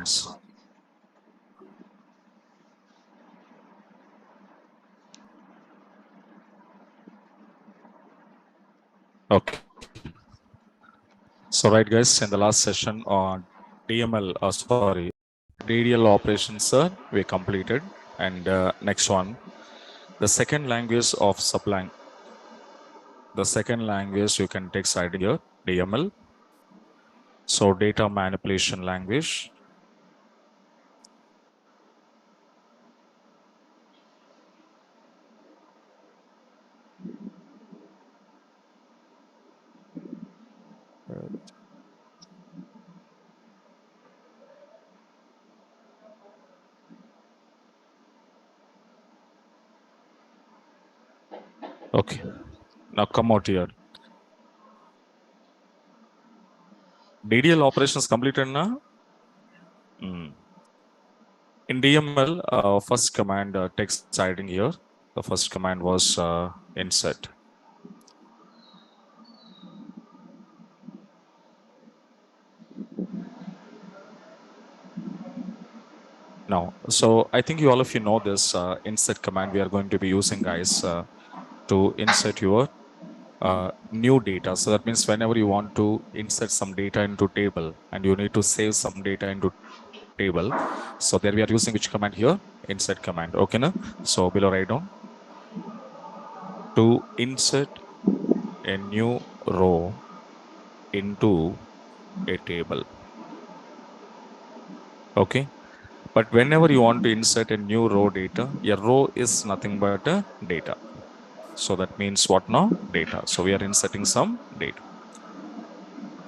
seconds. Okay. So right guys, in the last session on DDL operations we completed, and next one, the second language of supplying. The second language you can take side here, DML. So data manipulation language. Okay, now come out here. DDL operations completed now. In DML, first command text siding here. The first command was insert. Now, so I think all of you know this insert command we are going to be using, guys, to insert your new data. So that means whenever you want to insert some data into table and you need to save some data into table. So there we are using which command here? Insert command. Okay, now? So below write down to insert a new row into a table. Okay. But whenever you want to insert a new row data, a row is nothing but a data. So that means what now? Data. So we are inserting some data.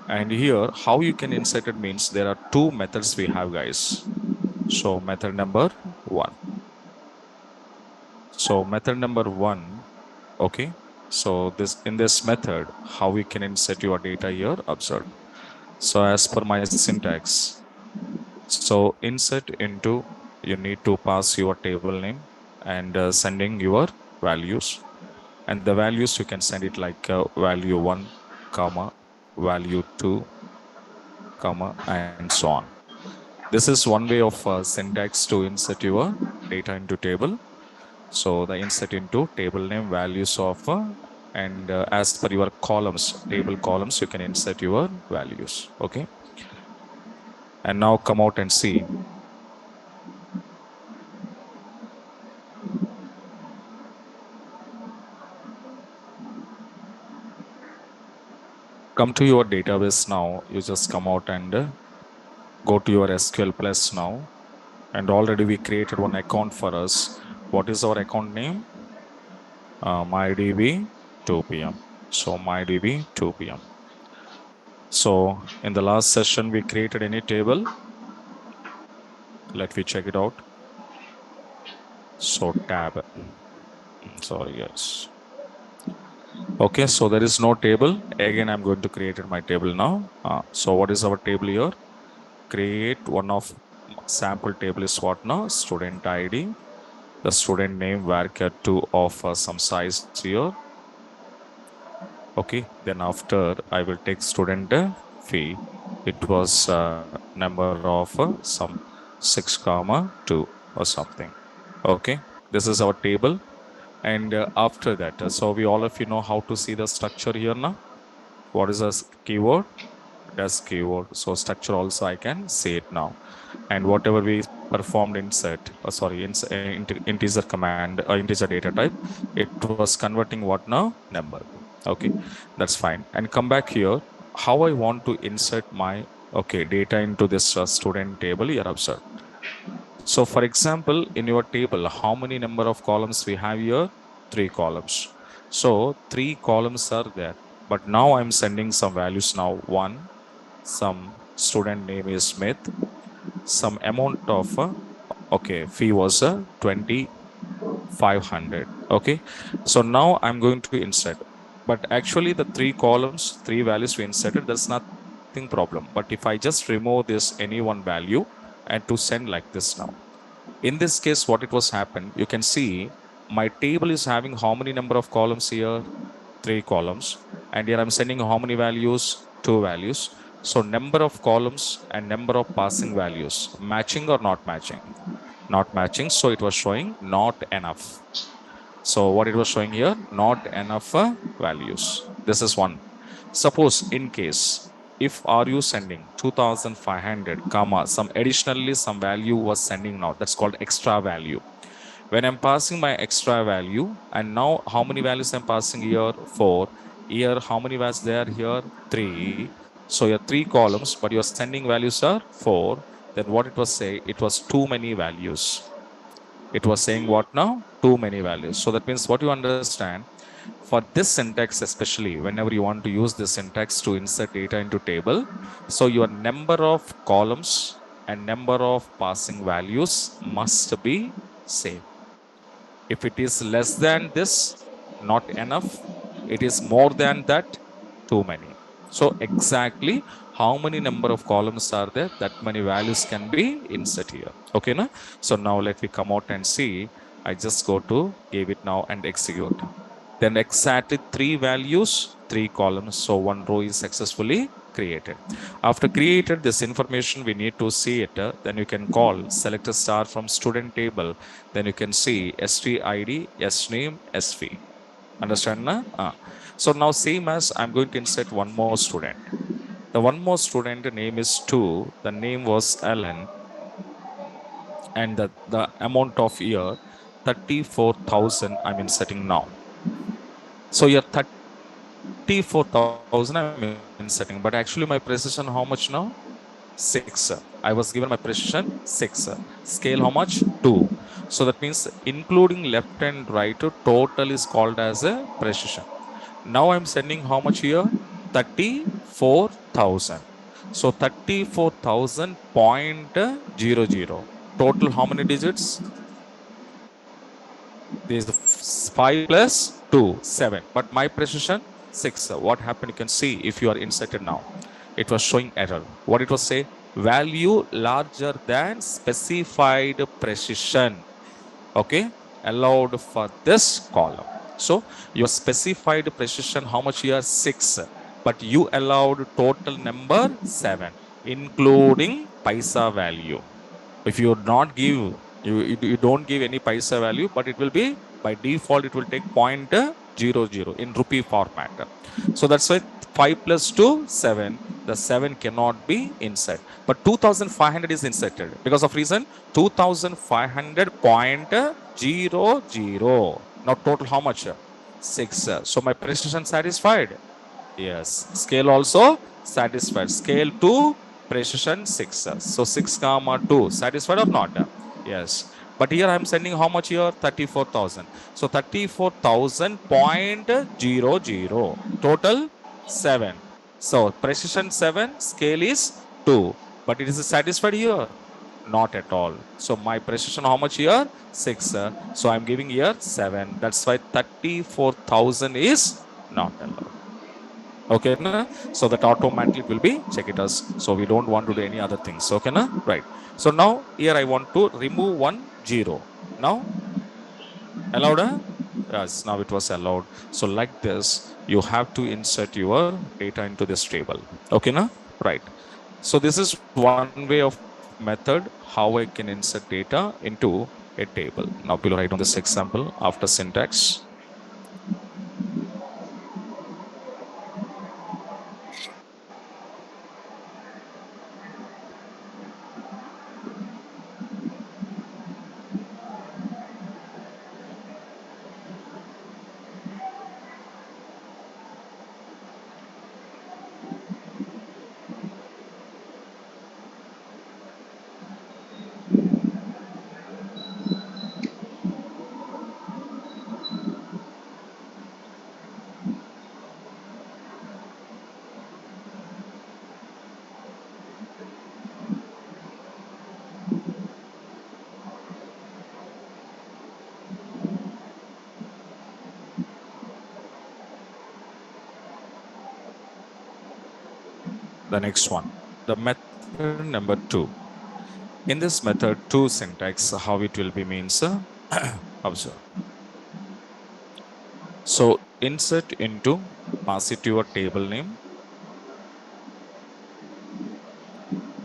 And here, how you can insert it means there are two methods we have, guys. So method number one. So method number one, okay. So in this method, how we can insert your data here, observe. So as per my syntax, so insert into, you need to pass your table name and sending your values. And the values you can send it like value 1, comma, value 2, comma, and so on. This is one way of syntax to insert your data into table. So the insert into table name values of and as per your columns, table columns, you can insert your values. Okay. And now come out and see. Come to your database now. You just come out and go to your SQL Plus now. And already we created one account for us. What is our account name? MyDB 2PM. So MyDB 2PM. So in the last session, we created any table. Let me check it out. So tab. Sorry, yes. Okay, so there is no table. Again, I'm going to create my table now. So what is our table here? Create one of sample table is what now? Student ID. The student name varchar2 of some size here. Okay, then after I will take student fee. It was number of some 6 comma 2 or something. Okay, this is our table. And after that, so we all of you know how to see the structure here now. What is a keyword? Does keyword. So structure also I can see it now. And whatever we performed insert, integer command, integer data type, it was converting what now? Number. Okay, that's fine. And come back here. How I want to insert my data into this student table here, observe. So for example, in your table, how many number of columns we have here? 3 columns. So 3 columns are there. But now I'm sending some values now. 1, some student name is Smith. Some amount of, fee was 2,500. Okay. So now I'm going to insert. But actually the 3 columns, 3 values we inserted, there's nothing problem. But if I just remove this any one value and to send like this now. In this case, what it was happened, you can see my table is having how many number of columns here? 3 columns. And here I'm sending how many values? 2 values. So number of columns and number of passing values, matching or not matching? Not matching. So it was showing not enough. So what it was showing here, not enough values. This is one. Suppose in case, if are you sending 2500 comma, some additionally some value was sending now, that's called extra value. When I'm passing my extra value, and now how many values I'm passing here? 4. Here, how many values there? Here, 3. So your 3 columns, but your sending values are 4. Then what it was say? It was too many values. It was saying what now? Too many values. So that means what you understand, for this syntax, especially whenever you want to use this syntax to insert data into table, so your number of columns and number of passing values must be same. If it is less than this, not enough. It is more than that, too many. So exactly how many number of columns are there, that many values can be insert here. Okay, na? So now let me come out and see. I just go to give it now and execute. Then exactly 3 values, 3 columns. So one row is successfully created. After created this information, we need to see it. Then you can call select a star from student table. Then you can see STID, SNAME, SV. Understand? Na? So now same as I'm going to insert one more student. The one more student name is 2. The name was Alan. And the amount of year 34,000 I'm inserting now. So your 34,000 I'm inserting, but actually my precision how much now? 6. I was given my precision 6. Scale how much? 2. So that means including left and right, total is called as a precision. Now I'm sending how much here? 34,000. So 34,000.00. Total how many digits? This is 5 plus 2, 7. But my precision, 6. What happened? You can see if you are inserted now. It was showing error. What it was say? Value larger than specified precision. Okay. Allowed for this column. So your specified precision, how much here? 6. But you allowed total number 7, including paisa value. If you not give, you don't give any paisa value, but it will be by default it will take 0.00 in rupee format. So that's why 5 plus 2, 7. The 7 cannot be inserted, but 2500 is inserted because of reason 2500.00. Now total how much? 6. So my precision satisfied. Yes. Scale also satisfied. Scale to precision 6. So 6 comma 2. Satisfied or not? Yes. But here I'm sending how much here? 34,000. So 34,000.00. Total 7. So precision 7. Scale is 2. But it is satisfied here? Not at all. So my precision how much here? 6. So I'm giving here 7. That's why 34,000 is not allowed. Okay, na? So that automatically will be check it as. So we don't want to do any other things. Okay, na? Right. So now here I want to remove 1 0. Now allowed? Yes, now it was allowed. So like this, you have to insert your data into this table. Okay, na? Right. So this is one way of method how I can insert data into a table. Now we'll write on this example after syntax. The next one, the method number 2. In this method, 2 syntax, how it will be means, observe. So insert into, pass it your table name.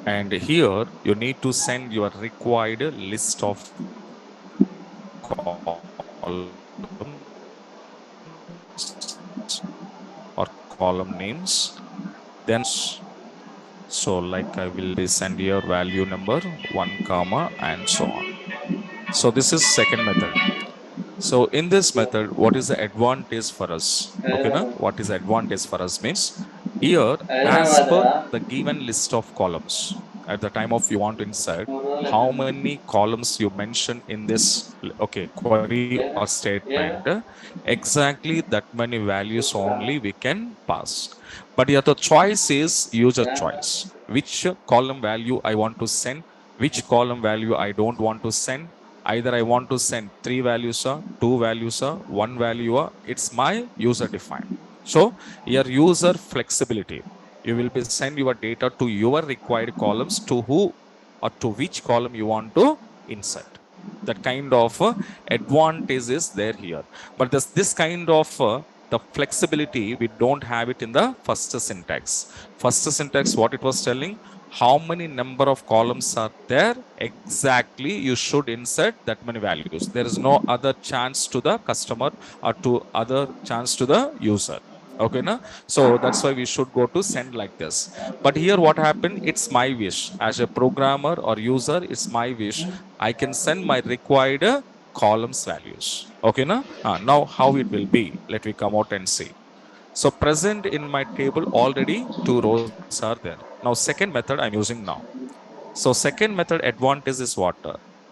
And here you need to send your required list of columns or column names, then so like I will be send your value number 1 comma and so on. So this is second method. So in this method, what is the advantage for us? Okay, na? What is advantage for us means here, as per the given list of columns at the time of you want to insert, how many columns you mention in this okay query or statement, exactly that many values only we can pass. But here the choice is user choice. Which column value I want to send, which column value I don't want to send. Either I want to send three values or two values or one value or it's my user defined. So your user flexibility. You will be send your data to your required columns to who or to which column you want to insert. That kind of advantage is there here. But this kind of the flexibility, we don't have it in the first syntax. First syntax, what it was telling, how many number of columns are there, exactly you should insert that many values. There is no other chance to the customer or to other chance to the user. Okay, na? So that's why we should go to send like this. But here what happened, it's my wish. As a programmer or user, it's my wish. I can send my required columns values. Okay, na? Now how it will be? Let me come out and see. So present in my table already two rows are there. Now second method I'm using now. So second method advantage is what?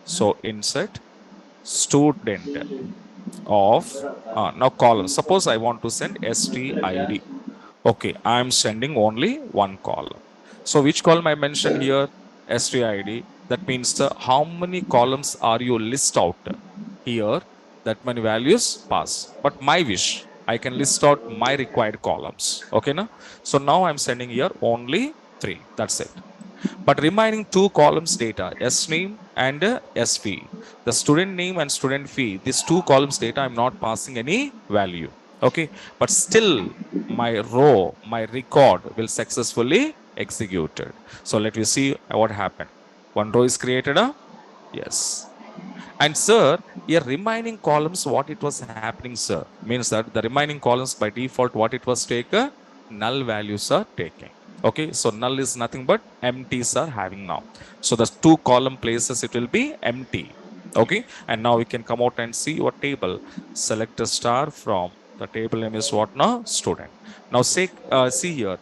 So insert student of now column. Suppose I want to send stid. Okay, I'm sending only one column. So which column I mentioned here? stid. That means how many columns are you list out here? That many values pass. But my wish, I can list out my required columns. Okay, na? So now I'm sending here only three. That's it. But remaining two columns data, S name and S fee. The student name and student fee, these two columns data, I'm not passing any value. Okay. But still, my row, my record will successfully executed. So let me see what happened. One row is created. Yes. And sir, here remaining columns, what it was happening, sir, means that the remaining columns by default, what it was taken, null values are taking. Okay, so null is nothing but empties are having now. So the two column places, it will be empty. Okay, and now we can come out and see your table. Select a star from the table name is what now? Student. Now say, see here,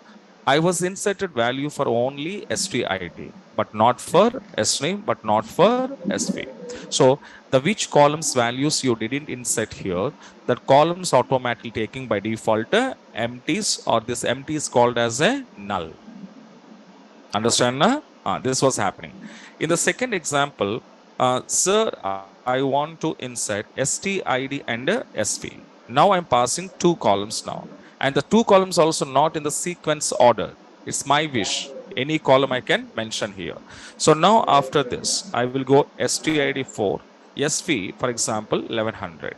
I was inserted value for only stid, but not for sname, but not for sv. So the which columns values you didn't insert here, that columns automatically taking by default empties, or this empty is called as a null. Understand? Na? This was happening. In the second example, sir, I want to insert stid and sv. Now I'm passing two columns now. And the two columns also not in the sequence order. It's my wish. Any column I can mention here. So now after this, I will go stid 4, sv, for example, 1100.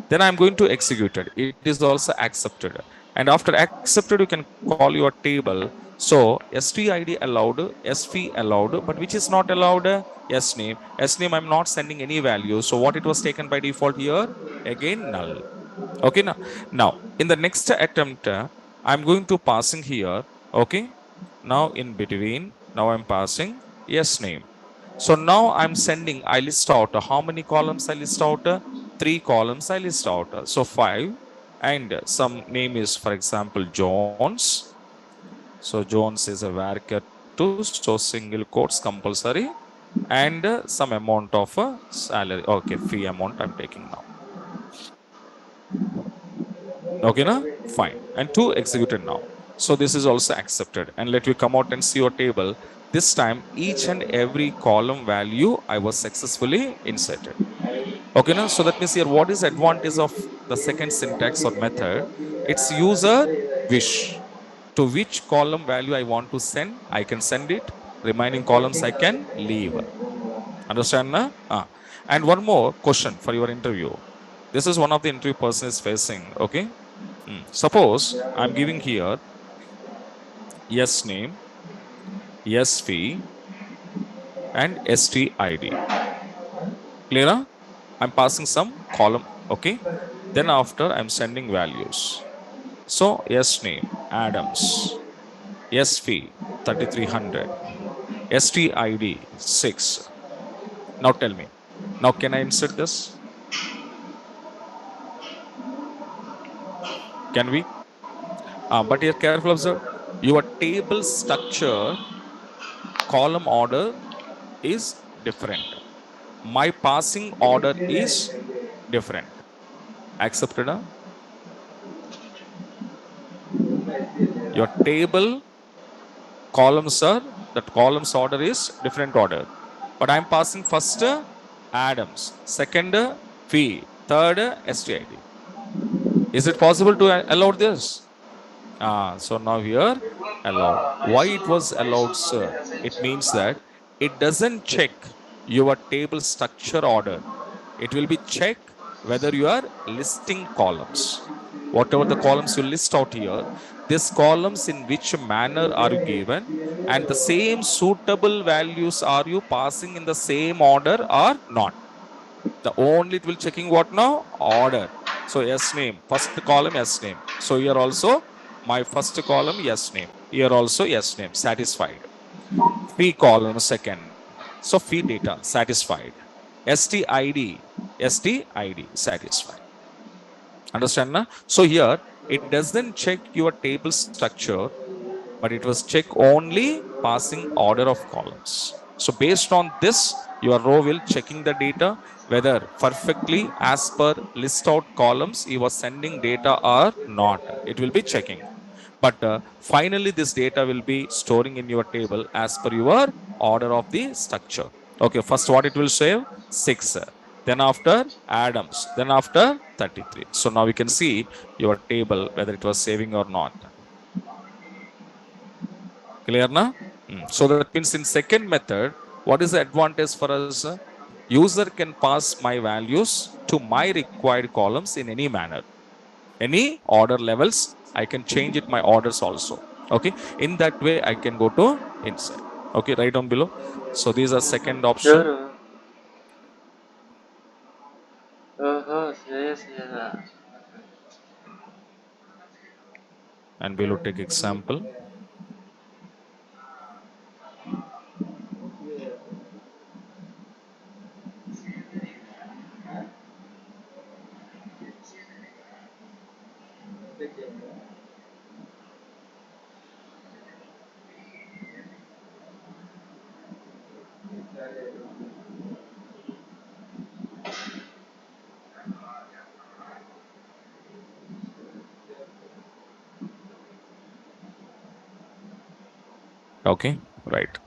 Then I'm going to execute it. It is also accepted. And after accepted, you can call your table. So stid allowed, sv allowed, but which is not allowed? Sname. Sname, I'm not sending any value. So what it was taken by default here? Again, null. Okay, now in the next attempt, I'm going to passing here. Okay, now in between, now I'm passing sname. So now I'm sending, I list out how many columns I list out? Three columns I list out. So five, and some name is, for example, Jones. So Jones is a varchar 2, so single quotes compulsory, and some amount of salary. Okay, fee amount I'm taking now. Okay, na? Fine. And two executed now. So this is also accepted. And let me come out and see your table. This time, each and every column value I was successfully inserted. Okay, now, so that means here, what is advantage of the second syntax or method? It's user wish. To which column value I want to send, I can send it. Remaining columns I can leave. Understand? Na? And one more question for your interview. This is one of the interview person is facing. Okay. Suppose I'm giving here yes name, SV, and STID. Clear? Huh? I'm passing some column. Okay. Then after I'm sending values. So S name Adams, SV 3300, STID 6. Now tell me. Now can I insert this? Can we? But here careful observe. Your table structure column order is different. My passing order is different. Accepted? Huh? Your table columns are that columns order is different order. But I'm passing first Adams, second Fee, third STID. Is it possible to allow this? So now here allowed. Why it was allowed, sir? It means that it doesn't check your table structure order. It will be check whether you are listing columns. Whatever the columns you list out here, these columns in which manner are you given, and the same suitable values are you passing in the same order or not. The only it will checking what now? Order. So S name, first column S name. So here also my first column yes name. Here also yes name, satisfied. Fee column second. So fee data, satisfied. STID, STID, satisfied. Understand na? So here it doesn't check your table structure, but it was check only passing order of columns. So based on this, your row will checking the data whether perfectly as per list out columns you are sending data or not. It will be checking. But finally, this data will be storing in your table as per your order of the structure. Okay, first what it will save? 6. Then after Adams. Then after 33. So now we can see your table whether it was saving or not. Clear na? So that means in second method, what is the advantage for us? User can pass my values to my required columns in any manner, any order levels. I can change it my orders also. Okay. In that way, I can go to inside. Okay, right down below. So these are second option. Sure. Oh, yes, yes. And below take example. Okay, right.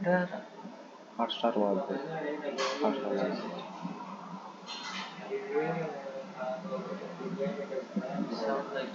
There. Hotstar was there. Hotstar was sound like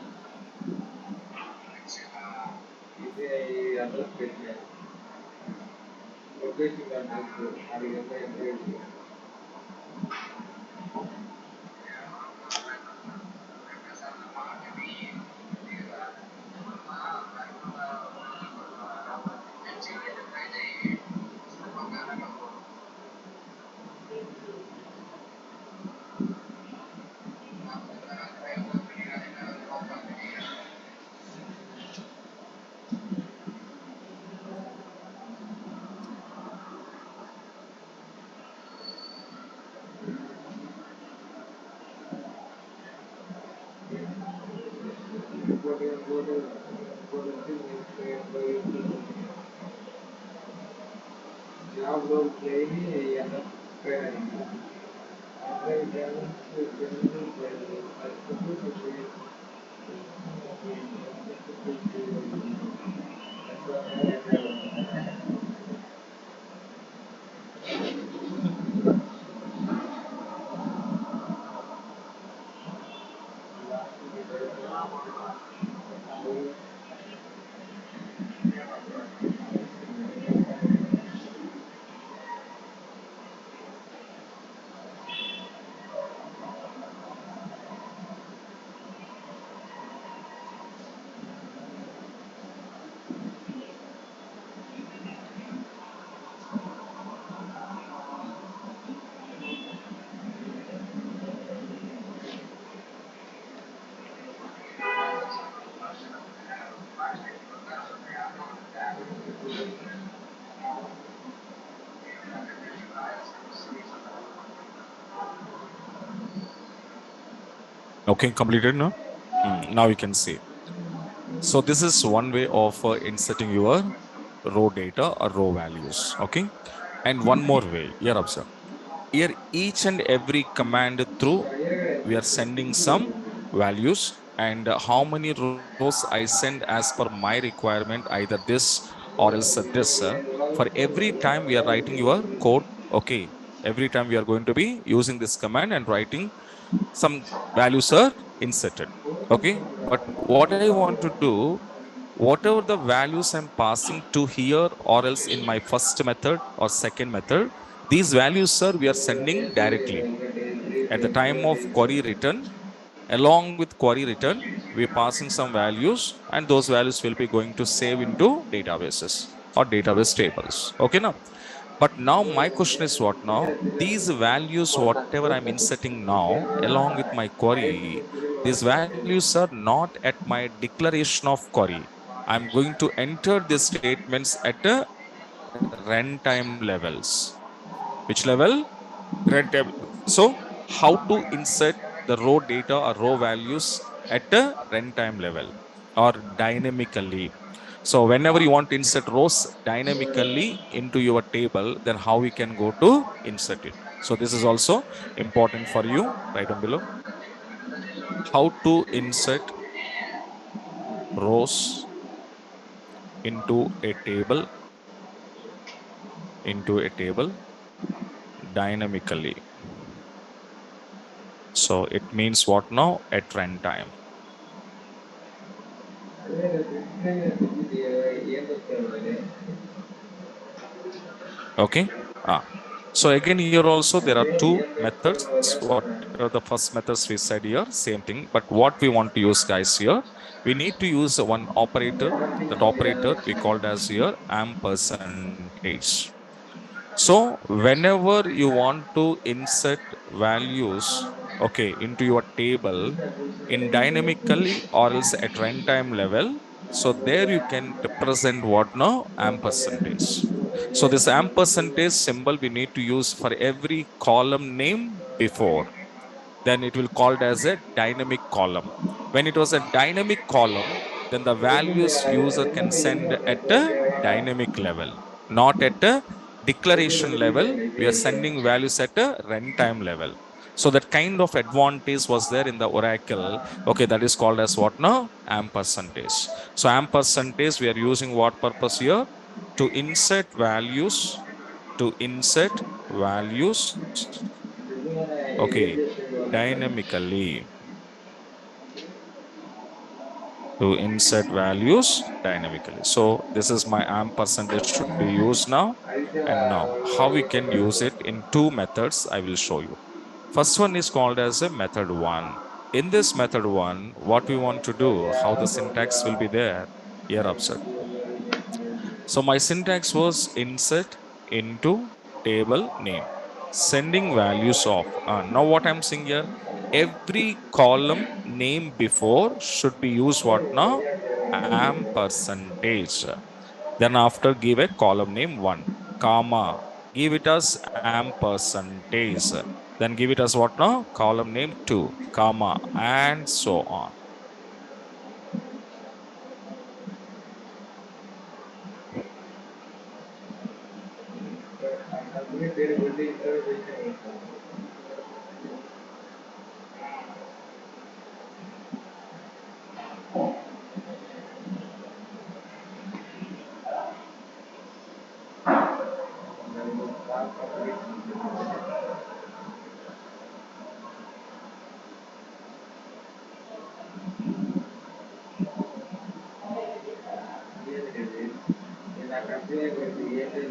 Okay, completed now. Now you can see. So this is one way of inserting your raw data or raw values. Okay. And one more way. Here observe. Here each and every command through we are sending some values and how many rows I send as per my requirement, either this or else this. For every time we are writing your code. Okay. Every time we are going to be using this command and writing some values are inserted. Okay. But what I want to do, whatever the values I'm passing to here or else in my first method or second method, these values, sir, we are sending directly at the time of query return. Along with query return, we're passing some values and those values will be going to save into databases or database tables. Okay, now. But now my question is what now? These values, whatever I'm inserting now, along with my query, these values are not at my declaration of query. I'm going to enter these statements at a runtime levels. Which level? Runtime. So how to insert the raw data or raw values at a runtime level or dynamically. So whenever you want to insert rows dynamically into your table, then how we can go to insert it. So this is also important for you. Right down below. How to insert rows into a table dynamically. So it means what now? At runtime. Okay. Ah. So again, here also there are two methods. What are the first methods we said here? Same thing. But what we want to use, guys, here, we need to use one operator. That operator we called as here ampersandage. So whenever you want to insert values, okay, into your table in dynamically or else at runtime level, so there you can present what now? Ampersandage. So this ampersandage symbol we need to use for every column name before. Then it will called as a dynamic column. When it was a dynamic column, then the values user can send at a dynamic level, not at a declaration level. We are sending values at a runtime level. So that kind of advantage was there in the Oracle. Okay, that is called as what now? Ampersandage. So ampersandage, we are using what purpose here? To insert values, to insert values, okay, dynamically, to insert values dynamically. So this is my amp percentage should be used now. And now how we can use it in two methods, I will show you. First one is called as a method one. In this method one, what we want to do, how the syntax will be there, here observe. So my syntax was insert into table name, sending values of. Now what I'm saying here, every column name before should be used what now? Ampersandage. Then after give a column name one, comma, give it as ampersandage. Then give it as what now? Column name two, comma, and so on.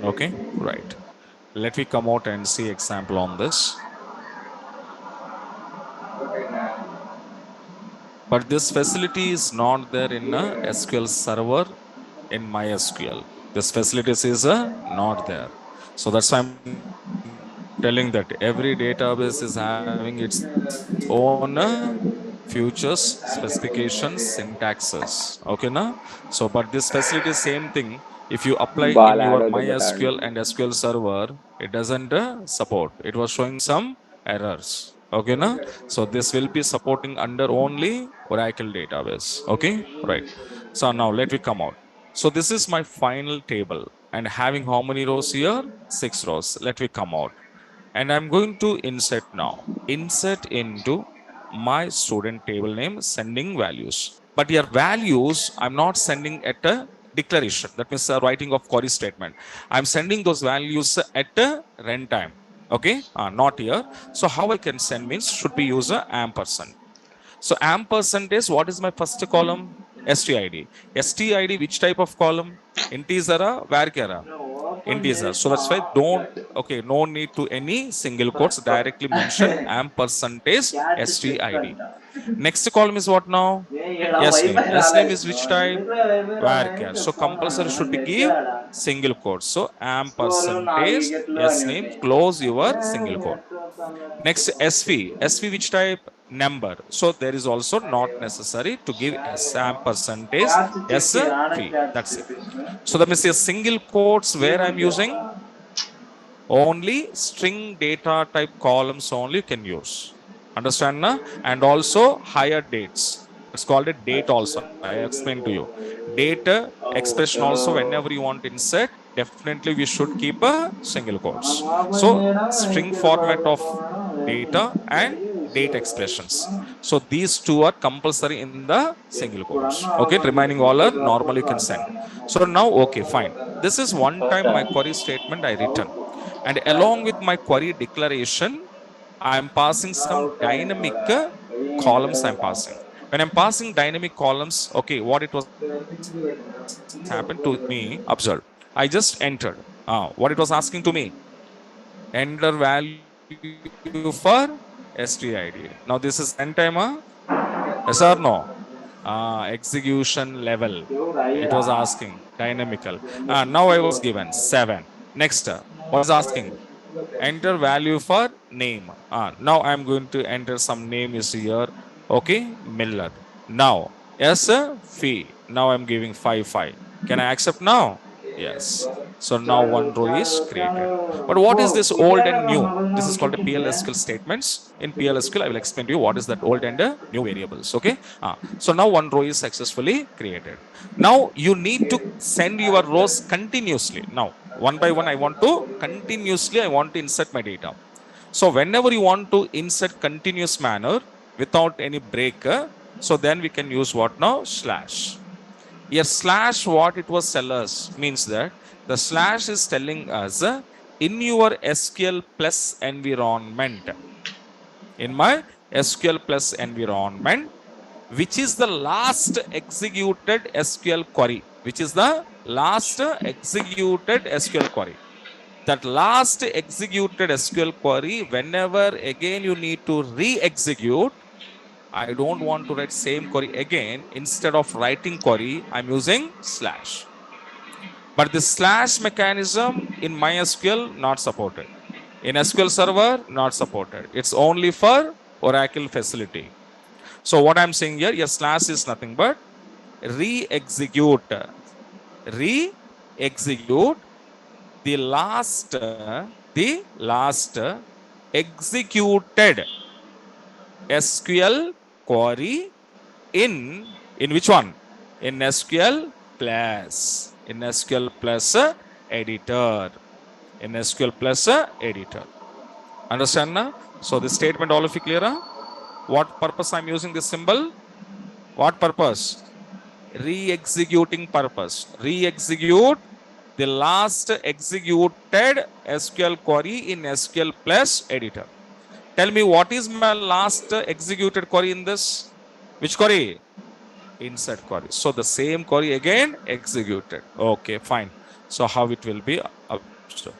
Okay, right. Let me come out and see example on this. But this facility is not there in a SQL server in MySQL. This facilities is not there. So that's why I'm telling that every database is having its own futures, specifications, syntaxes. Okay, na? So, but this facility is same thing. If you apply in your बाल add MySQL होते and बताने SQL server, it doesn't support. It was showing some errors. Okay, na? So this will be supporting under only Oracle database. Okay, right. So now let me come out. So this is my final table and having how many rows here? 6 rows. Let me come out. And I'm going to insert now. Insert into my student table name, sending values. But your values, I'm not sending at a declaration. That means a writing of query statement. I'm sending those values at a runtime. Okay, not here. So how I can send means should be use a ampersand. So ampersand is what is my first column? STID. STID, which type of column? Integer or varchar? Integer. So that's why don't, okay, no need to any single quotes, directly mention ampersand is STID. Next column is what now? S name. S name is which type? Varchar. So compulsory should be give single quote. So ampersand is S name, close your single quote. Next, SV. SV which type? Number. So there is also not necessary to give S ampersand is SV. That's it. So that means a single quotes where I'm using only string data type columns only you can use. Understand na? And also higher dates. It's called a date also. I explained to you. Date expression also whenever you want to insert, definitely we should keep a single quotes. So string format of data and date expressions. So these two are compulsory in the single quotes. Okay, remaining all are normal you can send. So now, okay, fine. This is one time my query statement I written. And along with my query declaration, I'm passing some dynamic columns I'm passing. When I'm passing dynamic columns, okay, what it was happened to me, observe. I just entered. What it was asking to me, enter value for STID. Now this is runtime, yes or no? Execution level. It was asking dynamical. Now I was given 7. Next, what is asking? Enter value for name. Now I'm going to enter some name is here. Okay, Miller. Now, yes, fee. Now I'm giving 5. Can I accept now? Yes. So now one row is created. But what is this old and new? This is called a PLSQL statements. In PLSQL, I will explain to you what is that old and new variables. Okay. So now one row is successfully created. Now you need to send your rows continuously. Now, one by one, I want to continuously, I want to insert my data. So whenever you want to insert continuous manner without any break, so then we can use what now? Slash. A slash, what it was tell us means that the slash is telling us in your SQL plus environment, in my SQL plus environment, which is the last executed SQL query, which is the last executed SQL query. That last executed SQL query, whenever again you need to re-execute, I don't want to write same query again. Instead of writing query, I'm using slash. But the slash mechanism in MySQL not supported. In SQL Server, not supported. It's only for Oracle facility. So what I'm saying here, a slash is nothing but re-execute. Re-execute the last executed SQL query in which one? In SQL Plus. In SQL Plus editor. In SQL Plus editor. Understand now? So this statement all of you clear? What purpose I'm using this symbol? What purpose? Re-executing purpose. Re-execute the last executed SQL query in SQL Plus editor. Tell me what is my last executed query in this? Which query? Insert query. So the same query again executed. Okay, fine. So how it will be observed.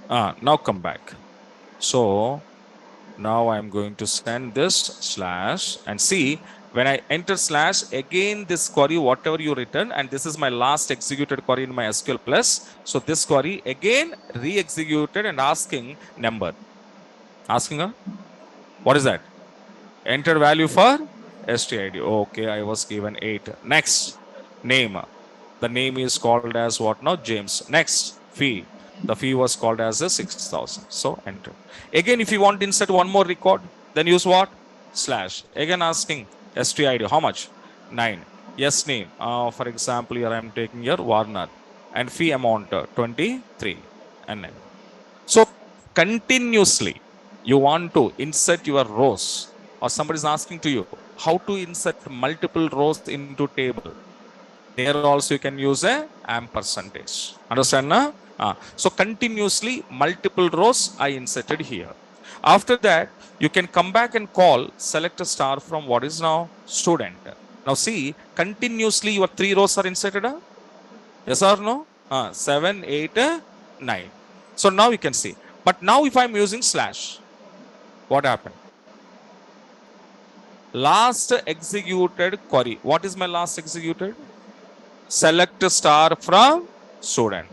Now come back. So now I'm going to send this slash and see when I enter slash again this query, whatever you return, and this is my last executed query in my SQL Plus. So this query again re-executed and asking number. Asking her, what is that? Enter value for STID. Okay, I was given 8. Next, name. The name is called as what now? James. Next, fee. The fee was called as a 6,000. So enter. Again, if you want to insert one more record, then use what? Slash. Again asking STID, how much? 9. Yes, name. For example, here I am taking here Warner. And fee amount 23. And then. So continuously, you want to insert your rows, or somebody is asking to you how to insert multiple rows into table. There also you can use a amp percentage. Understand now? So continuously multiple rows I inserted here. After that, you can come back and call select a star from what is now student. Now see, continuously your three rows are inserted. Yes or no? 7, 8, 9. So now you can see. But now if I'm using slash, what happened? Last executed query. What is my last executed? Select a star from student.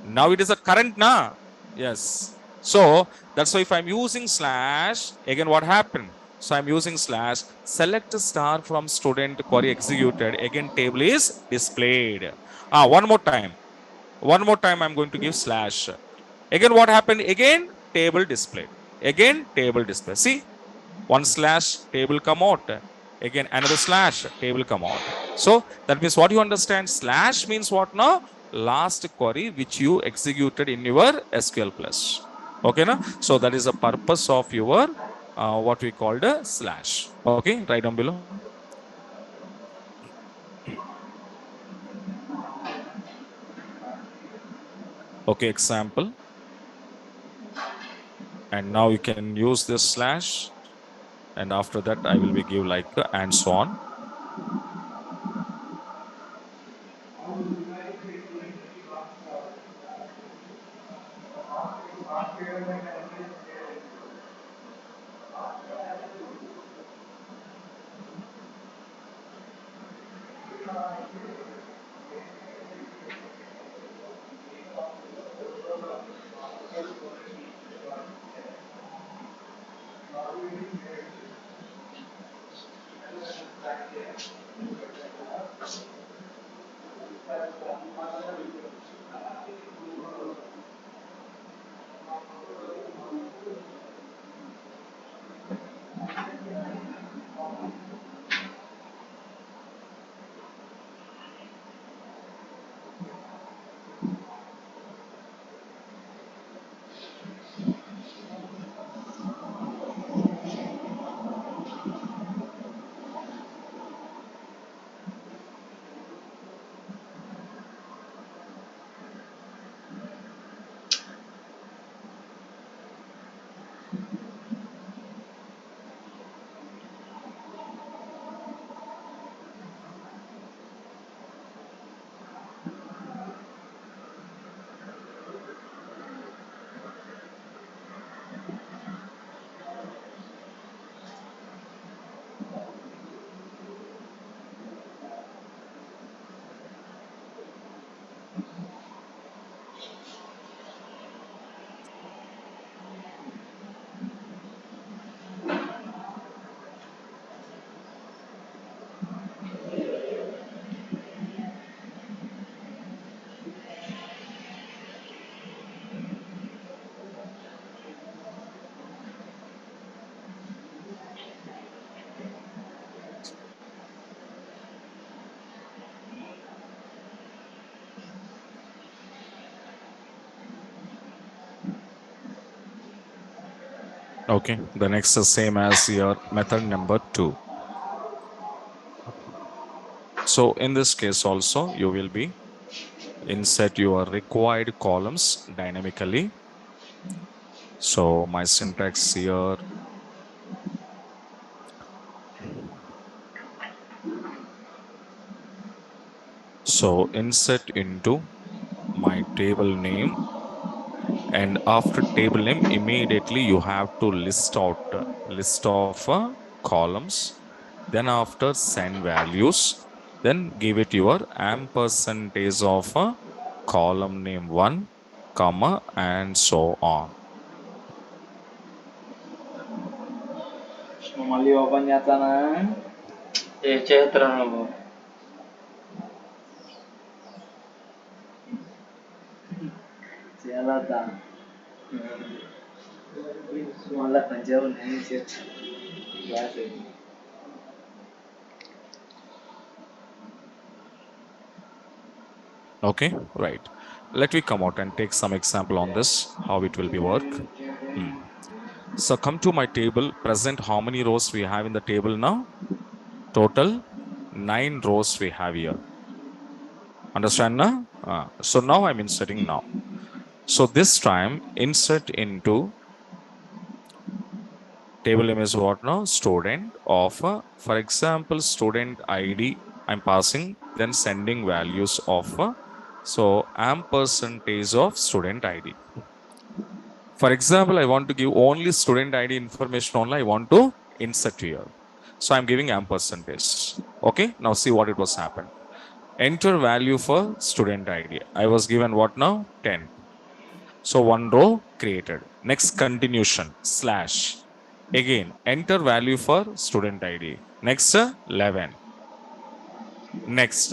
Now it is a current na. Yes. So that's why if I'm using slash, again what happened? So I'm using slash, select a star from student query executed. Again, table is displayed. One more time. One more time I'm going to give slash. Again, what happened? Again, table displayed. Again, table display. See, one slash, table come out. Again, another slash, table come out. So that means what you understand? Slash means what now? Last query which you executed in your SQL plus. Okay, na? So that is the purpose of your what we called a slash. Okay, right down below. Okay, example. And now you can use this slash. And after that, I will be give like and so on. Okay, the next is same as your method number 2. So in this case also, you will be insert your required columns dynamically. So my syntax here. So insert into my table name, and after table name, immediately you have to list out list of columns. Then after send values, then give it your ampersandage of column name 1, comma, and so on. మళ్ళీ open చేస్తానా ఏ చేతురా నువ్వు ఎలా మళ్ళా కొంచెం నేను class Okay, right. Let me come out and take some example on this, how it will be work. So come to my table, present how many rows we have in the table now? Total 9 rows we have here. Understand now? So now I'm inserting now. So this time insert into table name is what now? Student of, for example, student ID. I'm passing, then sending values of, so am percentage of student ID. For example, I want to give only student ID information only. I want to insert here. So I'm giving am percentage. Okay. Now see what it was happened. Enter value for student ID. I was given what now? 10. So one row created. Next continuation slash. Again, enter value for student ID. Next 11. Next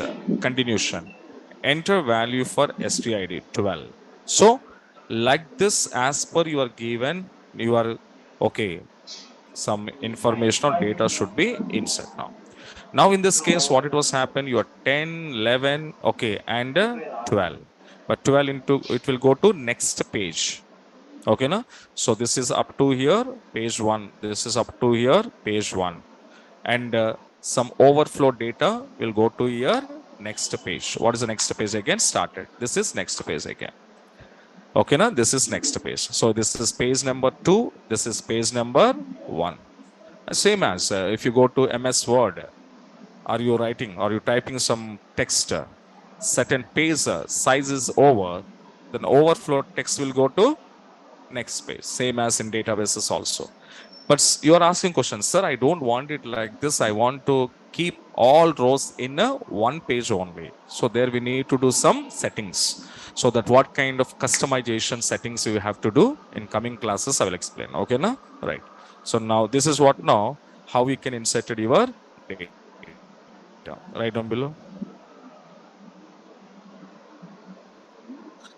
continuation. Enter value for STID 12. So like this, as per you are given, you are okay. Some information or data should be insert now. Now in this case, what it was happen? You are 10, 11, okay, and 12. But 12 into it will go to next page. Okay, na? So this is up to here, page 1. This is up to here, page 1. And some overflow data will go to here, next page. What is the next page again? Started. This is next page again. Okay, na? This is next page. So this is page number 2. This is page number 1. Same as if you go to MS Word, are you writing, are you typing some text, certain page size is over, then overflow text will go to next page. Same as in databases also. But you are asking questions, sir, I don't want it like this. I want to keep all rows in a one page only. So there we need to do some settings. So that what kind of customization settings you have to do in coming classes, I will explain. Okay, na? Right. So now this is what now, how we can insert your data. Right down below.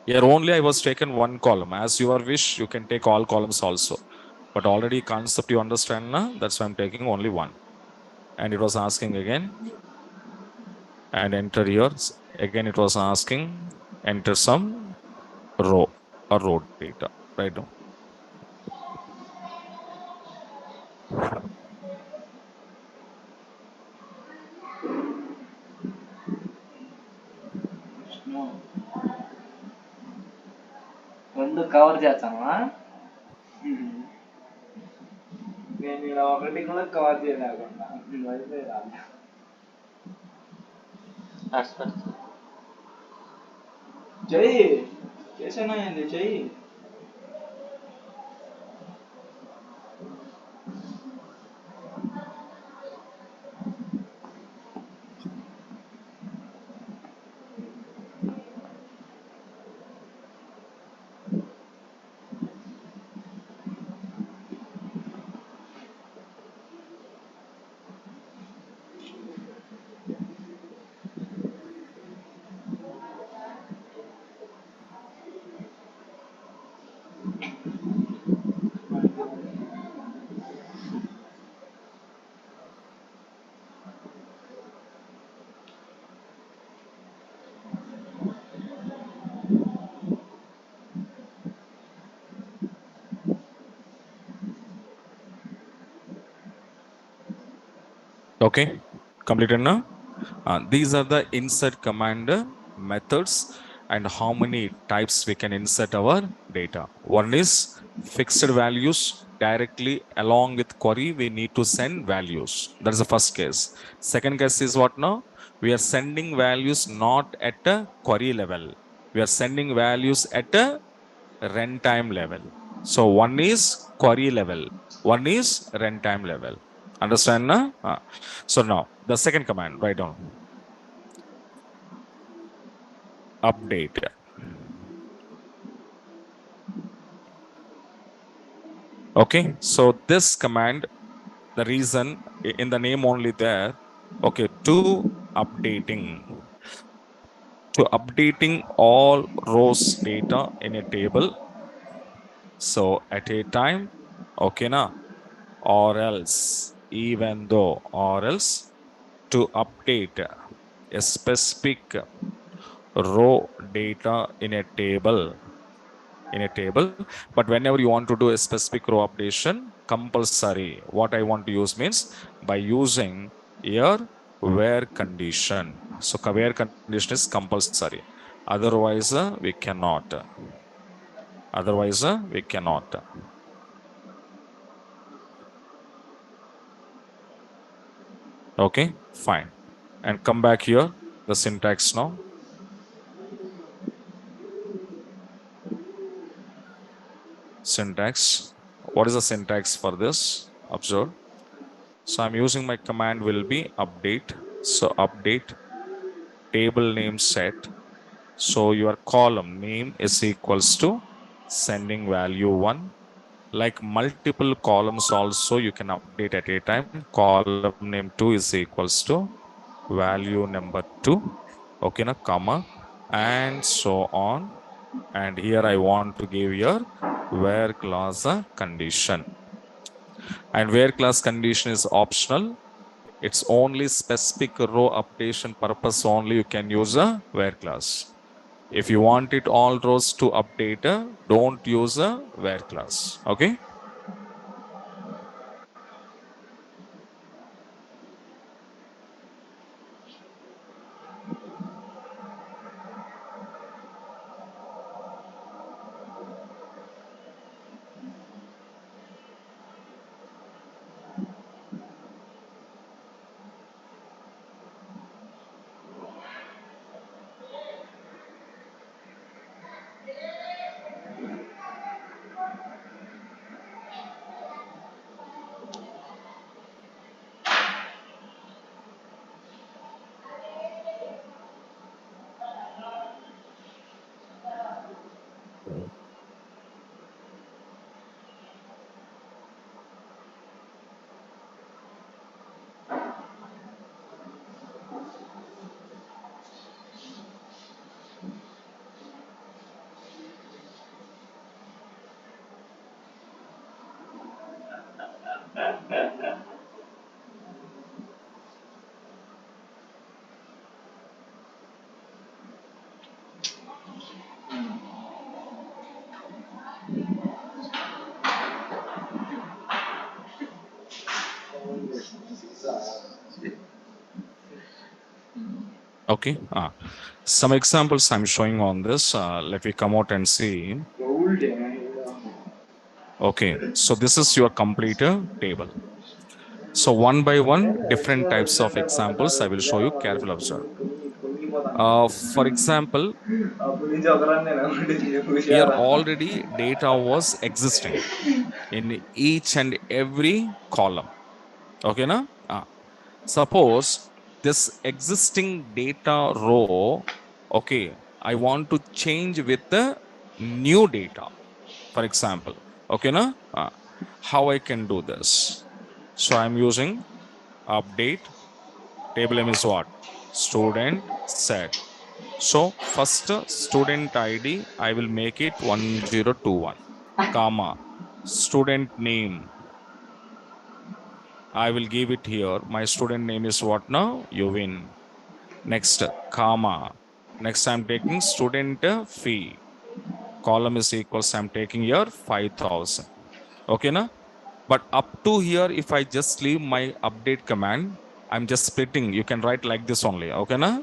Here only I was taken one column. As your wish, you can take all columns also. But already concept you understand, na? That's why I'm taking only one. And it was asking again. And enter yours. Again, it was asking, enter some row or row data. Right now. ముందు cover చేస్తామా నేను ఇలా ఒకటి కూడా cover చేయలేకుండా wifi రాదు చెయ్యి చేసానా ఏంది చెయ్యి Okay, completed now. These are the insert command methods and how many types we can insert our data. One is fixed values directly along with query. We need to send values. That is the first case. Second case is what now? We are sending values not at a query level. We are sending values at a runtime level. So one is query level, one is runtime level. Understand na? So now the second command, write down. Update. Okay, so this command, the reason in the name only there, okay, to updating to updating all rows data in a table. So at a time, okay na, or else, even though, or else to update a specific row data in a table, but whenever you want to do a specific row updation, compulsory, what I want to use means by using here where condition. So where condition is compulsory, otherwise we cannot. Okay, fine. And come back here, the syntax now. Syntax, what is the syntax for this? Observe. So I'm using my command will be update. So update table name set. So your column name is equals to sending value 1. Like multiple columns also you can update at a time. Column name 2 is equals to value number 2. Okay, na comma and so on. And here I want to give your where clause a condition. And where class condition is optional. It's only specific row updation purpose only you can use a where class. If you want it all rows to update, don't use a where class. Okay. Okay. Some examples I'm showing on this. Let me come out and see. Okay. So this is your complete table. So one by one, different types of examples I will show you. Careful observe. For example, here already data was existing in each and every column. Okay, na? Suppose this existing data row, okay, I want to change with the new data, for example. Okay, na? How I can do this? So I'm using update. Table name is what? Student set. So first student ID, I will make it 1021, comma, student name. I will give it here. My student name is what now? Yuvin. Next, comma. Next, I'm taking student fee. Column is equals, I'm taking here 5,000. Okay, na? But up to here, if I just leave my update command, I'm just splitting. You can write like this only. Okay, na?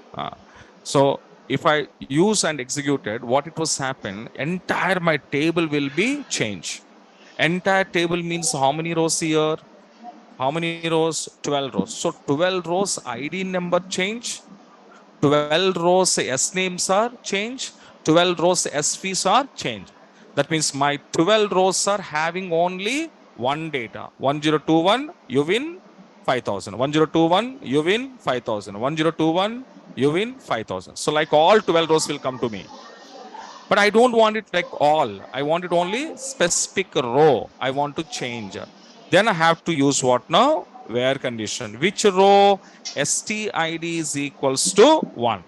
So if I use and executed, what it was happen, entire my table will be changed. Entire table means how many rows here? How many rows? 12 rows. So 12 rows ID number change. 12 rows S names are changed. 12 rows S fees are changed. That means my 12 rows are having only one data. 1021, you win 5,000. 1021, you win 5,000. 1021, you win 5,000. So like all 12 rows will come to me. But I don't want it like all. I want it only specific row. I want to change. Then I have to use what now? Where condition. Which row? STID is equals to 1.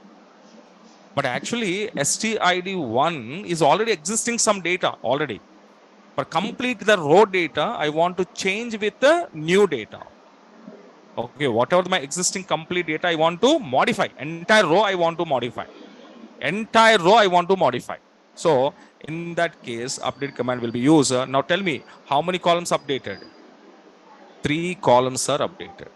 But actually, stid1 is already existing some data already. For complete the row data, I want to change with the new data. Okay, whatever my existing complete data, I want to modify. Entire row I want to modify. Entire row I want to modify. So in that case, update command will be used. Now tell me, how many columns updated? 3 columns are updated.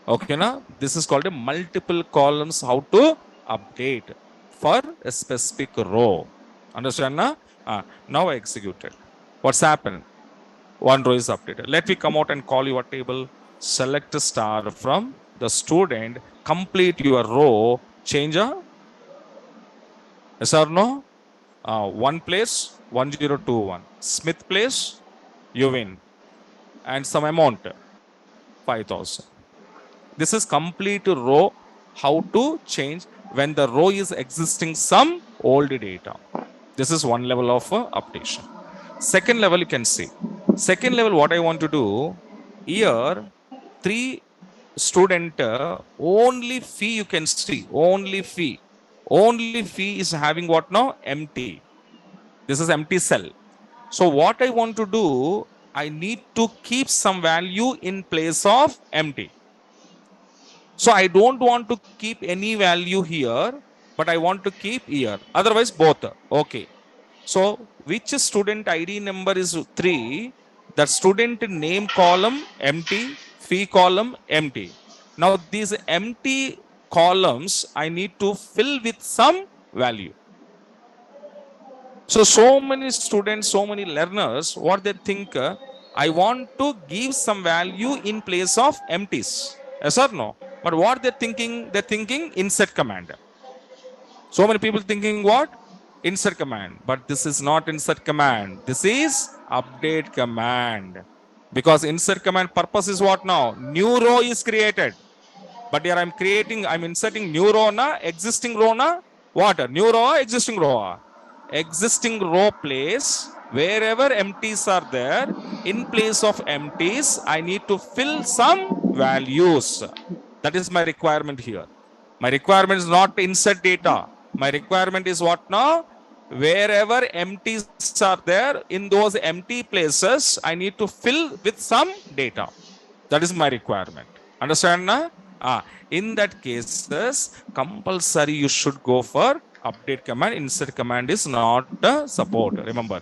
Okay, now this is called a multiple columns. How to update for a specific row? Understand now? Now I executed. What's happened? One row is updated. Let me come out and call your table. Select a star from the student. Complete your row. Change a yes or no? One place 1021. Smith place, you win. And some amount 5,000. This is complete row. How to change when the row is existing some old data. This is one level of updation. Second level, you can see. Second level, what I want to do here, 3 student only fee you can see. Only fee. Only fee is having what now? Empty. This is empty cell. So what I want to do, I need to keep some value in place of empty. So I don't want to keep any value here, but I want to keep here. Otherwise, both. Okay. So which student ID number is 3? The student name column empty, fee column empty. Now these empty columns I need to fill with some value. So many students, so many learners, what they think, I want to give some value in place of empties. Yes or no? But what they're thinking? They're thinking insert command. So many people thinking what? Insert command. But this is not insert command. This is update command. Because insert command purpose is what now? New row is created. But here I'm inserting new row na, existing row na, what? New row, existing row. Existing row place, wherever empties are there, in place of empties, I need to fill some values. That is my requirement here. My requirement is not to insert data. My requirement is what now? Wherever empties are there, in those empty places, I need to fill with some data. That is my requirement. Understand na? In that cases, compulsory you should go for update command. Insert command is not support. Remember.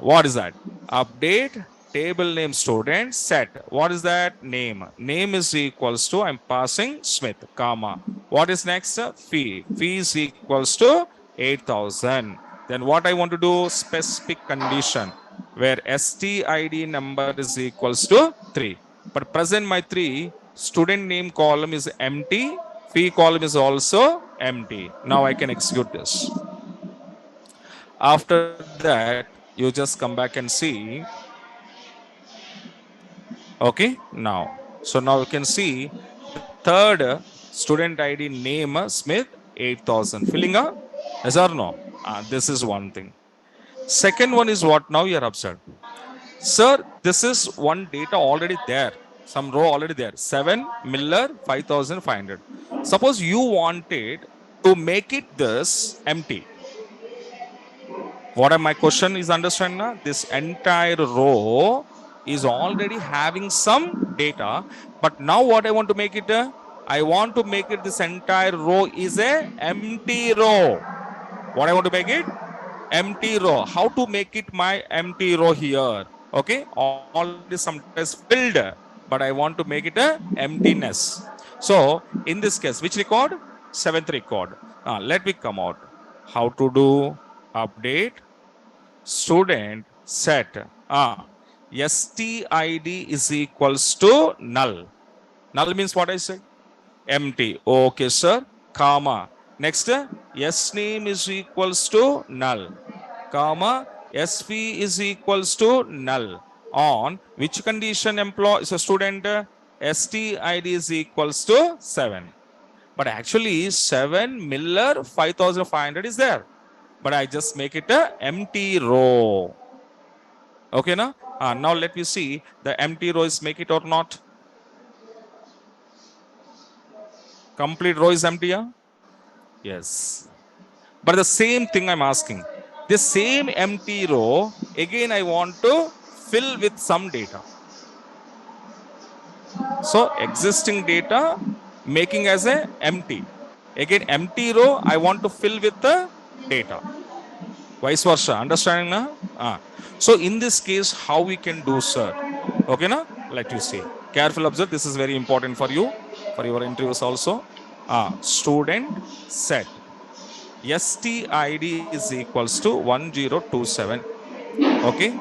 What is that? Update table name student set. What is that? Name. Name is equals to, I'm passing Smith, comma. What is next? Fee. Fee is equals to 8,000. Then what I want to do? Specific condition where STID number is equals to 3. But present my 3, student name column is empty, fee column is also empty. Now I can execute this. After that, you just come back and see. Okay, now. So now you can see the third student ID name Smith 8,000. Filling up? Yes or no? This is one thing. Second one is what now you are observed. Sir, this is one data already there. Some row already there. 7 Miller 5,500. Suppose you wanted to make it this empty. What my question is understand now? This entire row is already having some data, but now what I want to make it? I want to make it this entire row is a empty row. What I want to make it? Empty row. How to make it my empty row here? Okay, already sometimes filled, but I want to make it a emptiness. So in this case, which record? 7th record. Let me come out. How to do update student set. STID is equals to null. Null means what I said? Empty. Okay, sir. Comma. Next, S name is equals to null. Comma. SV is equals to null. On which condition employee is a student? STID is equals to 7. But actually 7 Miller 5,500 is there. But I just make it a empty row. Okay, now? Now let me see the empty row is make it or not. Complete row is empty, yeah? Yes. But the same thing I'm asking. This same empty row, again I want to fill with some data. So existing data making as a empty. Again, empty row, I want to fill with the data. Vice versa. Understanding now? So in this case, how we can do, sir? Okay, now let you see. Careful observe. This is very important for you, for your interviews also. Student set STID is equals to 1027. Okay.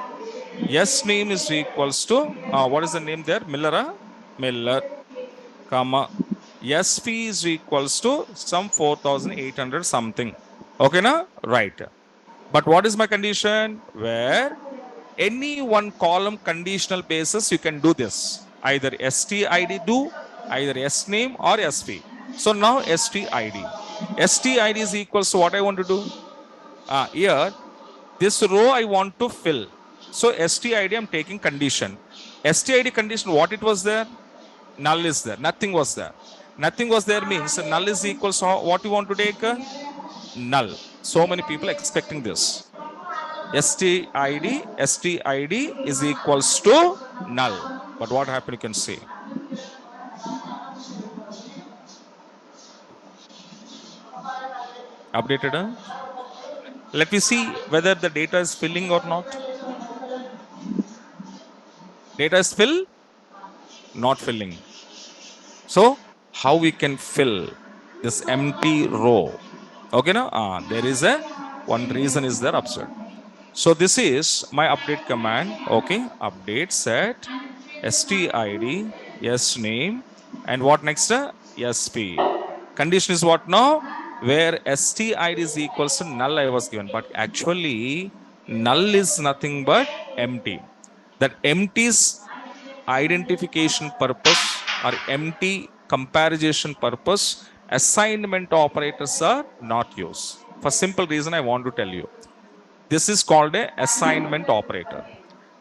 S name is equals to what is the name there? Miller, Miller, comma. SV is equals to some 4800 something. Okay, na? Right. But what is my condition? Where any one column conditional basis, you can do this. Either STID do, either S name or SV. So now STID. STID is equals to what I want to do? Here, this row I want to fill. So STID, I'm taking condition. STID condition, what it was there? Null is there. Nothing was there. Nothing was there means null is equals to what you want to take? Null. So many people expecting this. STID is equals to null. But what happened, you can see. Updated. Let me see whether the data is filling or not. Data is fill, not filling. So how we can fill this empty row? Okay, now there is a one reason is there observed. So this is my update command. Okay, update set STID S name and what next? SP. Condition is what now? Where STID is equals to null I was given, but actually null is nothing but empty. That empties identification purpose or empty comparison purpose, assignment operators are not used. For simple reason I want to tell you. This is called a assignment operator.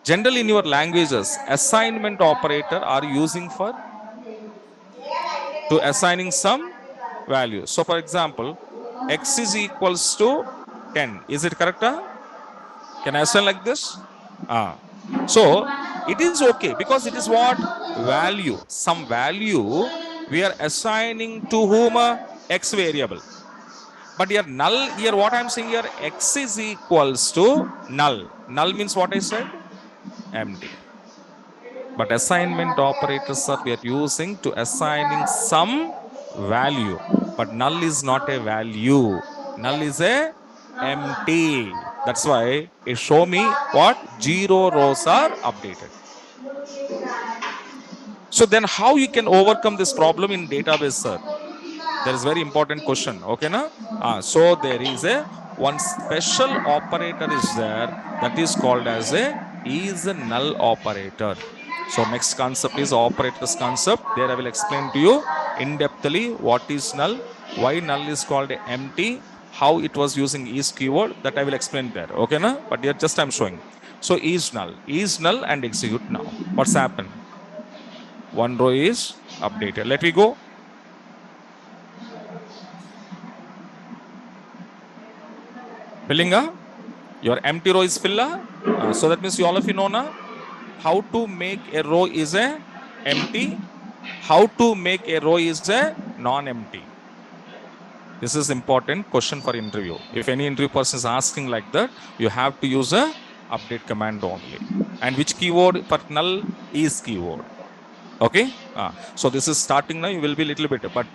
Generally in your languages, assignment operator are using for to assigning some value. So for example, x is equals to 10. Is it correct? Can I assign like this? So it is okay because it is what? Value. Some value we are assigning to whom? X variable. But here null, here what I'm saying here, x is equals to null. Null means what I said? Empty. But assignment operators are we are using to assigning some value. But null is not a value. Null is a empty. That's why it show me what? 0 rows are updated. So then how you can overcome this problem in database, sir? There is very important question. Okay, na? So there is a one special operator is there that is called as a null operator. So next concept is operators concept. There I will explain to you in depthly what is null, why null is called empty, how it was using is keyword, that I will explain there. Okay, na? But here just I'm showing. So is null and execute now. What's happened? One row is updated. Let me go. Filling your empty row is fill. So that means you all of you know now how to make a row is a empty, how to make a row is a non-empty. This is important question for interview. If any interview person is asking like that, you have to use a update command only. And which keyword for null? Is keyword. Okay. So this is starting now. You will be little bit, but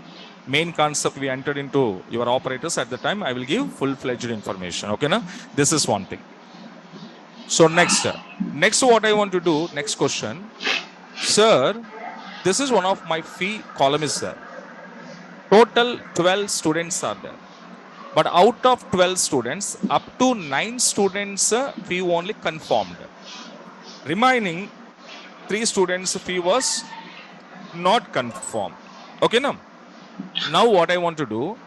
main concept we entered into your operators at the time. I will give full-fledged information. Okay, now this is one thing. So next what I want to do, next question, sir, this is one of my fee column is there. Total 12 students are there, but out of 12 students, up to 9 students fee only confirmed. Remaining 3 students fee was not confirmed. Okay, now what I want to do,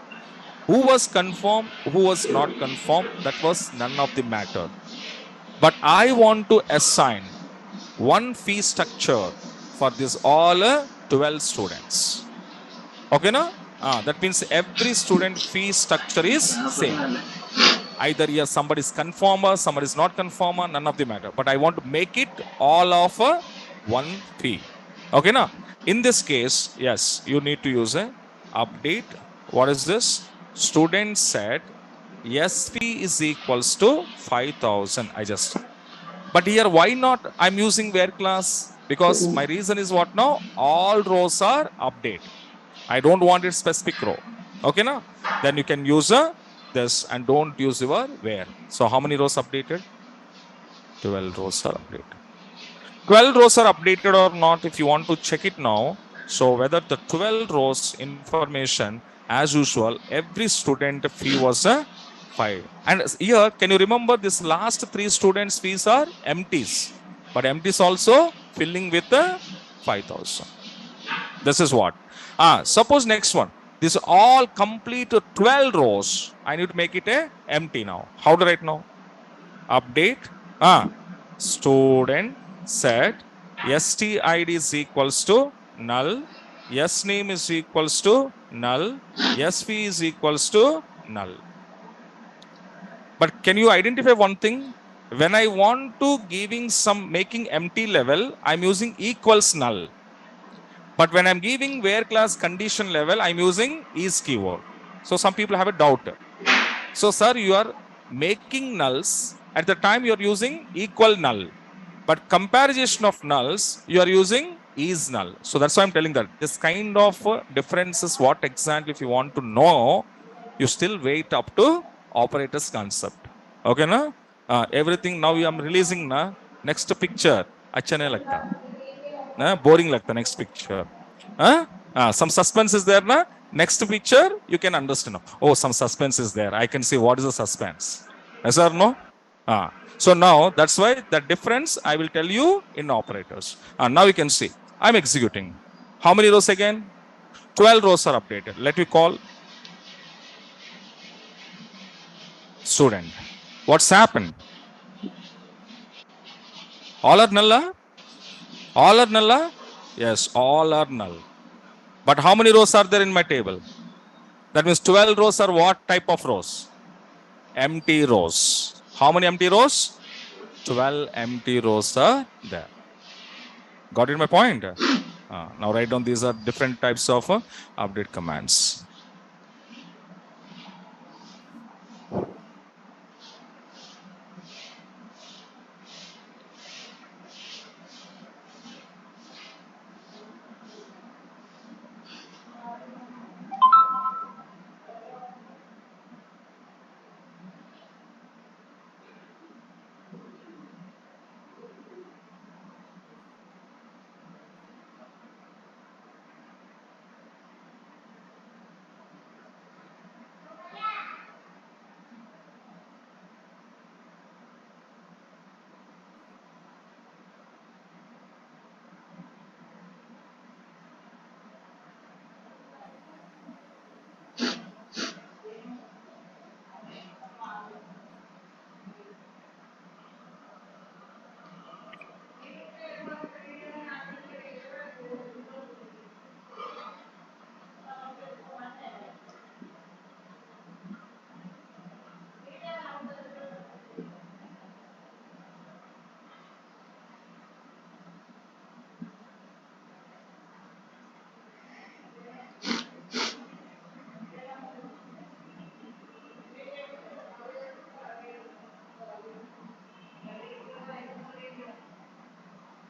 who was confirmed, who was not confirmed, that was none of the matter. But I want to assign one fee structure for this all 12 students. Okay, now That means every student fee structure is same. Either yes, somebody is conformer, somebody is not conformer, none of the matter. But I want to make it all of a one fee. Okay, now in this case, yes, you need to use a update. What is this? Student said SP is equals to 5,000. I just, but here, why not? I'm using where class because my reason is what now? All rows are update. I don't want it specific row. Okay, now then you can use a this and don't use your where. So how many rows updated? 12 rows are updated. 12 rows are updated or not if you want to check it now. So whether the 12 rows information as usual, every student fee was a 5. And here, can you remember this last 3 students fees are empties, but empties also filling with a 5,000. This is what. Suppose next one. This all complete 12 rows. I need to make it a empty now. How to write now? Update. Student set stid is equals to null, s name is equals to null, sv is equals to null. But can you identify one thing? When I want to giving some making empty level, I'm using equals null. But when I'm giving where class condition level, I'm using is keyword. So some people have a doubt. So, sir, you are making nulls at the time you are using equal null, but comparison of nulls you are using is null. So that's why I'm telling that this kind of differences. What exactly if you want to know, you still wait up to operators concept. Okay, na? Everything now I'm releasing na next picture. Achane lagta. Na boring lagta next picture. Some suspense is there na. Next picture you can understand. Oh, some suspense is there. I can see what is the suspense. Yes or no? So now that's why the difference I will tell you in operators. Now you can see I'm executing. How many rows again? 12 rows are updated. Let me call student. What's happened? All are null? All are null? Yes, all are null. But how many rows are there in my table? That means 12 rows are what type of rows? Empty rows. How many empty rows? 12 empty rows are there. Got it my point? Now write down these are different types of update commands.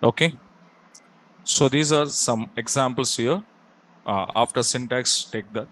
Okay. So these are some examples here. After syntax, take that.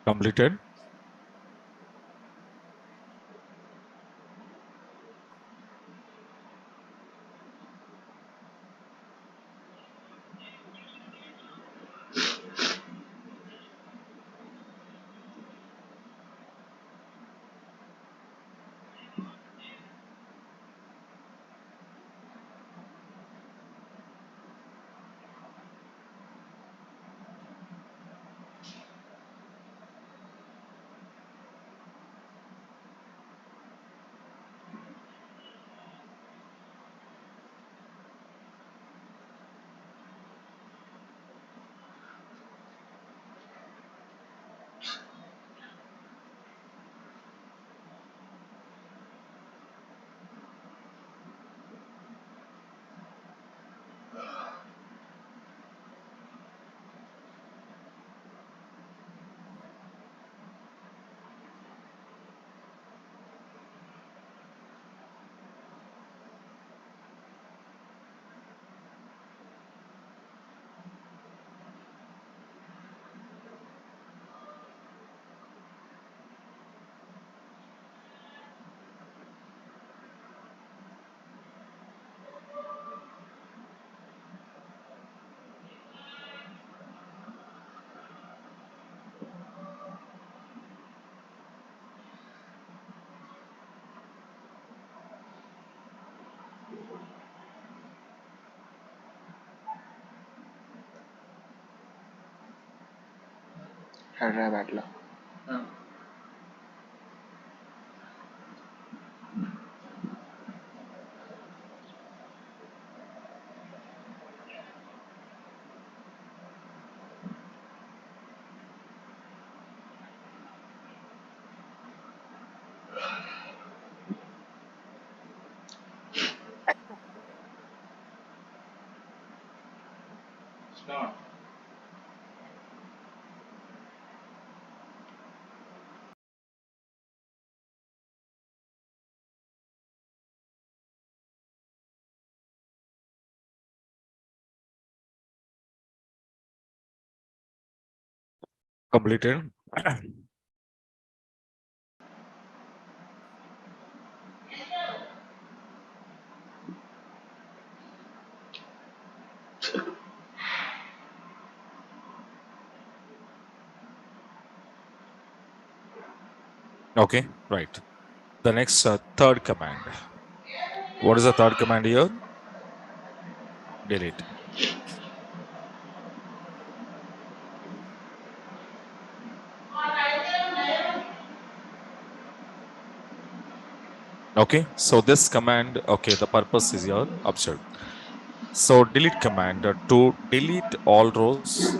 Completed. Hyderabad. ആ. Start. Completed. Okay, right. The next third command. What is the third command here? Delete. Okay, so this command, okay, the purpose is here, observe. So delete command to delete all rows,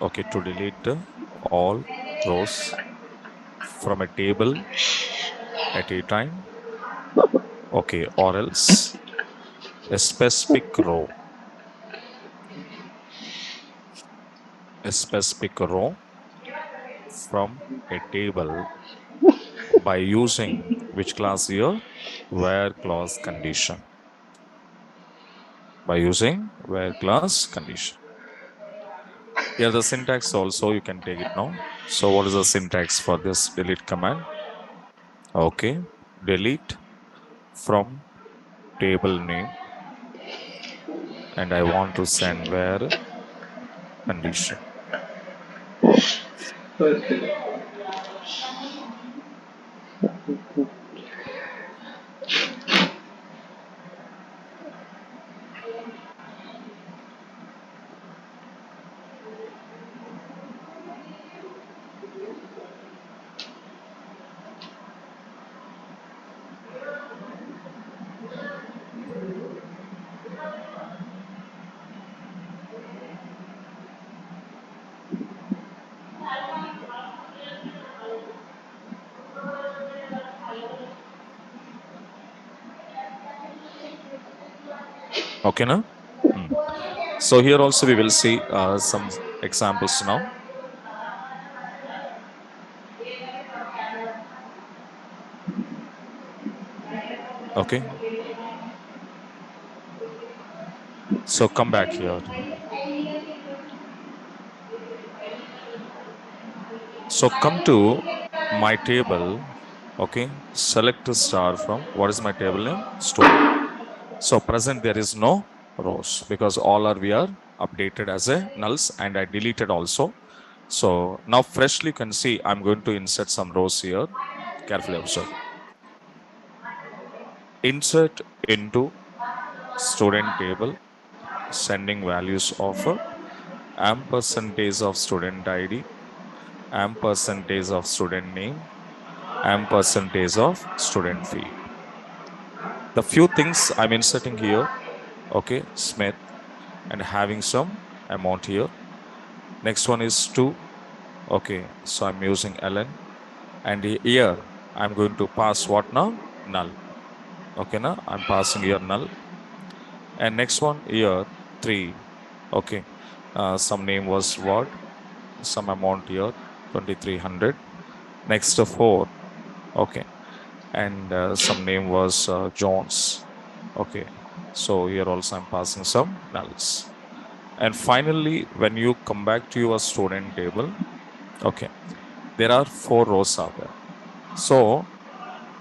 okay, to delete all rows from a table at a time, okay, or else a specific row, a specific row from a table by using which class here? Where clause condition. By using where clause condition. Here the syntax also you can take it now. So what is the syntax for this delete command? Okay, delete from table name and I want to send where condition. First. Okay, now? Hmm. So here also we will see some examples now. Okay, so come back here. So come to my table. Okay. Select a star from what is my table name? Student. So present there is no rows because all are we are updated as a nulls and I deleted also. So now freshly you can see I'm going to insert some rows here. Carefully observe. Insert into student table, sending values of percentage of student ID, percentage of student name, percentage of student fee. The few things I'm inserting here, okay, Smith, and having some amount here. Next one is 2. Okay, so I'm using ln. And here I'm going to pass what now? Null. Okay, now I'm passing here null. And next one here, 3. Okay, some name was what? Some amount here, 2300. Next, 4. Okay, and some name was Jones. Okay, so here also I'm passing some nulls. And finally, when you come back to your student table, okay, there are 4 rows are there. So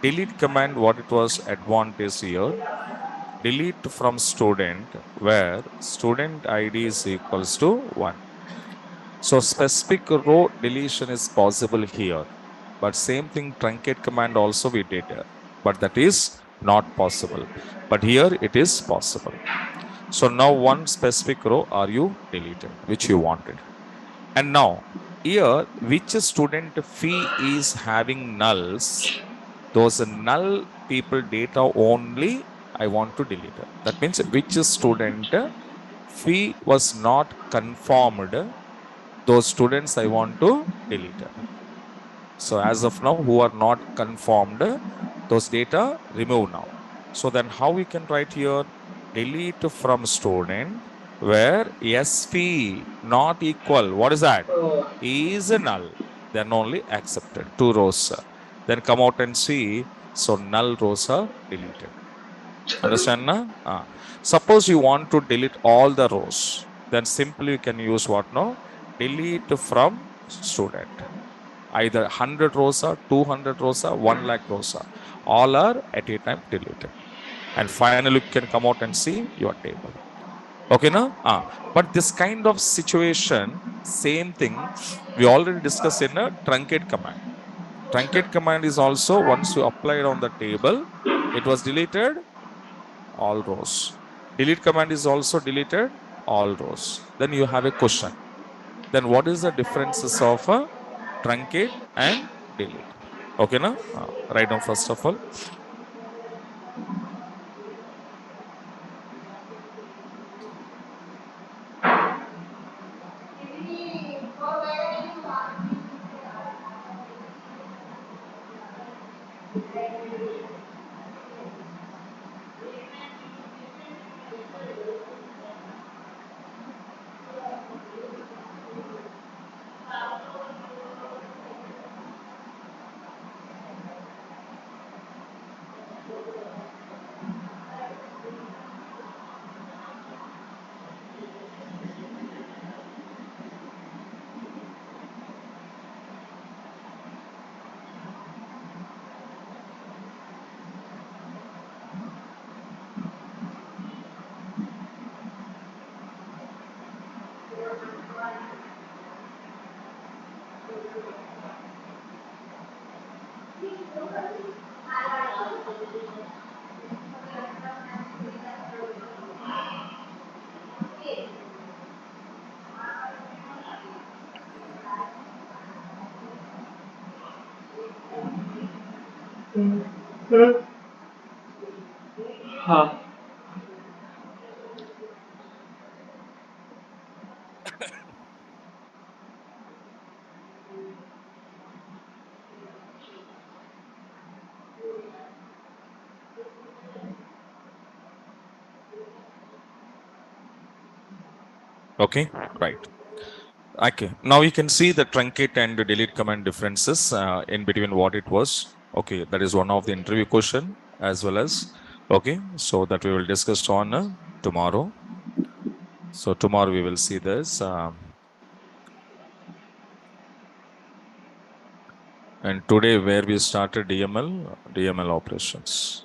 delete command, what it was advantage here, delete from student where student ID is equals to 1. So specific row deletion is possible here, but same thing truncate command also we did, but that is not possible. But here it is possible. So now one specific row are you deleted, which you wanted. And now here, which student fee is having nulls, those null people data only I want to delete. That means which student fee was not confirmed, those students I want to delete. So as of now, who are not confirmed, those data remove now. So then how we can write here? Delete from student where SV not equal. What is that? Is null. Then only accepted. 2 rows. Then come out and see. So null rows are deleted. Understand na? Suppose you want to delete all the rows. Then simply you can use what now? Delete from student. Either 100 rows or 200 rows or 1 lakh rows are. All are at a time deleted. And finally, you can come out and see your table. Okay, now? But this kind of situation, same thing, we already discussed in a truncate command. Truncate command is also once you apply it on the table, it was deleted all rows. Delete command is also deleted all rows. Then you have a question. Then what is the differences of a truncate and delete? Okay, now write down first of all. हाँ. Okay, right. Okay, now you can see the truncate and the delete command differences in between what it was. Okay, that is one of the interview question as well as, okay, so that we will discuss on tomorrow. So tomorrow we will see this. And today, where we started DML operations.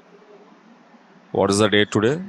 What is the date today?